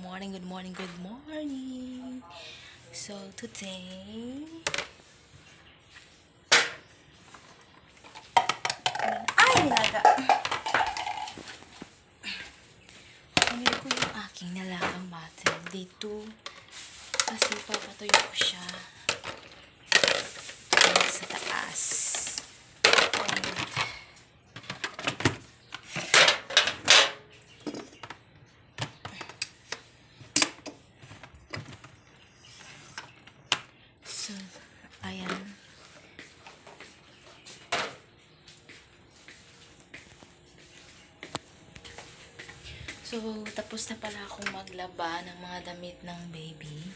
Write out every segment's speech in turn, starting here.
morning, good morning, good morning. So today, ay nilaga. Pinili ko yung aking nilagang butter dito kasi papatuyo ko siya sa taas. So, ayan. So, tapos na pala akong maglaba ng mga damit ng baby.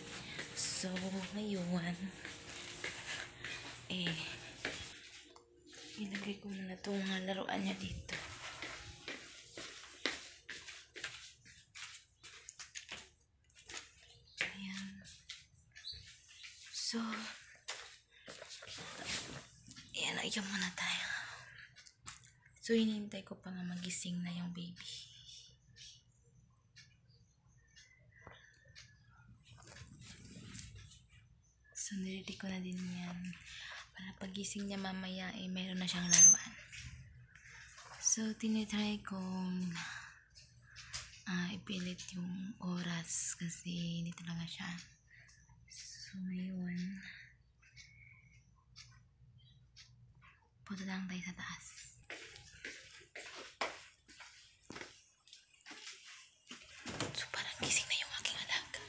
So, ngayon, ilagay ko muna itong mga laruan niya dito. Ayan. So, ayan, ayun muna tayo. So, hinihintay ko pa nga magising na yung baby. So, niready ko na din yan. Para pagising niya mamaya, mayroon na siyang laruan. So, tinitry kong ipilit yung oras kasi hindi talaga siya. So, ngayon, punta lang tayo sa taas. So, parang gising na yung aking alaga.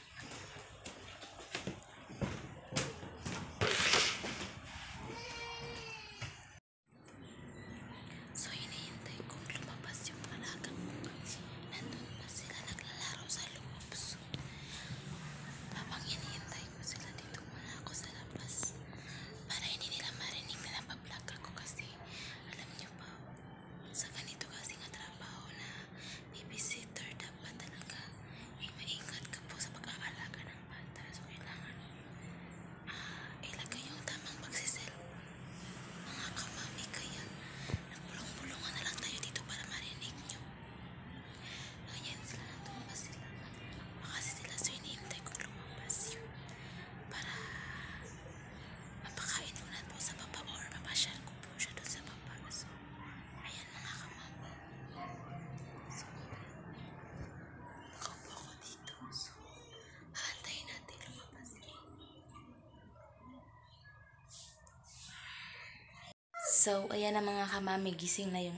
So, hinihintay kong lumabas yung alaga ko. Nandun pa sila naglalaro sa loob. So, habang hinihintay ko sila dito muna ako sa labas. Para hindi nila marinig na napablog ako kasi alam niyo pa, sa ganito kasi nga trabaho na babysitter, dapat talaga maingat ka po sa pag-aalaga ng bata. So, kailangan ilagay yung tamang pagsisel. Mga kamami, kaya nagpulong-pulungan na lang tayo dito para marinig nyo. Ayan sila, nandun pa sila. Makasi sila, so hinihintay kong lumabas yun. Para mapakain ko na po sa baba or mapasyal ko po siya doon sa baba. So, ayan mga kamami. So, nakaupo ako dito. So, haantayin natin lumabas yun. So, ayan na mga kamami, gising na yung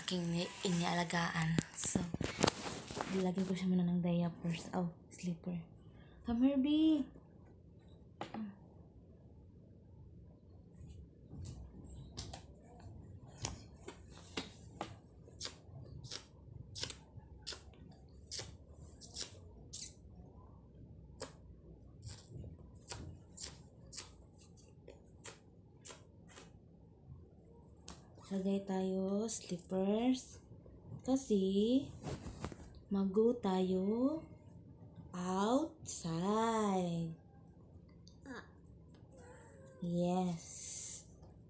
aking inialagaan. So, ilagay ko siya muna ng diapers. Oh, sleeper. Come here, B. Lagay tayo slippers kasi mag-go tayo outside. Yes.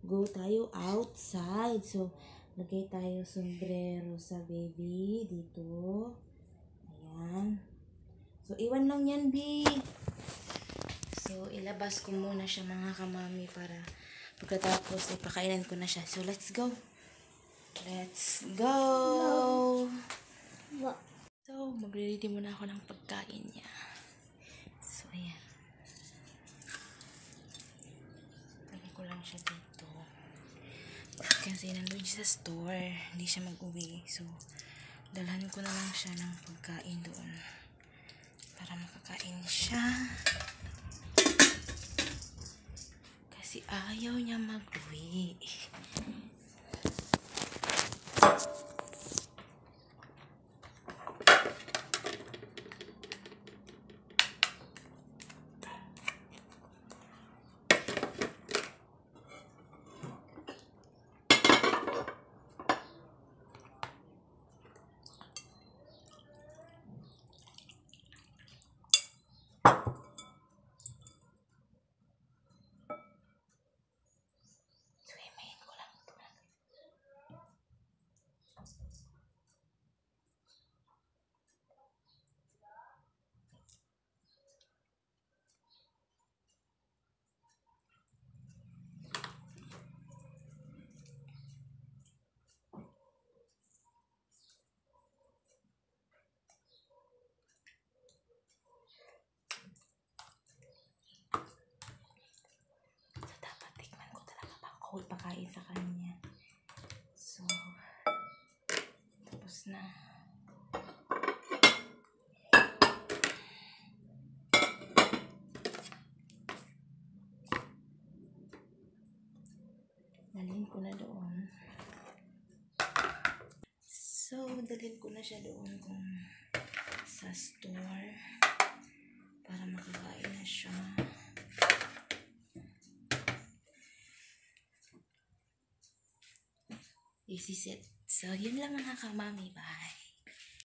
Go tayo outside. So, lagay tayo sombrero sa baby dito. Ayan. So, iwan lang yan, B. So, ilabas ko muna siya mga kamami para pagkatapos ipakainin ko na siya. So, let's go. Let's go. No. So, magre-ready muna ako ng pagkain niya. So, ayan. Lagay ko lang siya dito. Kasi nandun siya sa store. Hindi siya mag-uwi. So, dalhan ko na lang siya ng pagkain doon. Para makakain siya. Kasi ayaw niya mag-uwi. ibigay sa kanya. So, tapos na. Dalhin ko na doon. So, dalhin ko na siya doon kung sa store para makakain na siya. Easy set. So, yun lang mga kamami. Bye!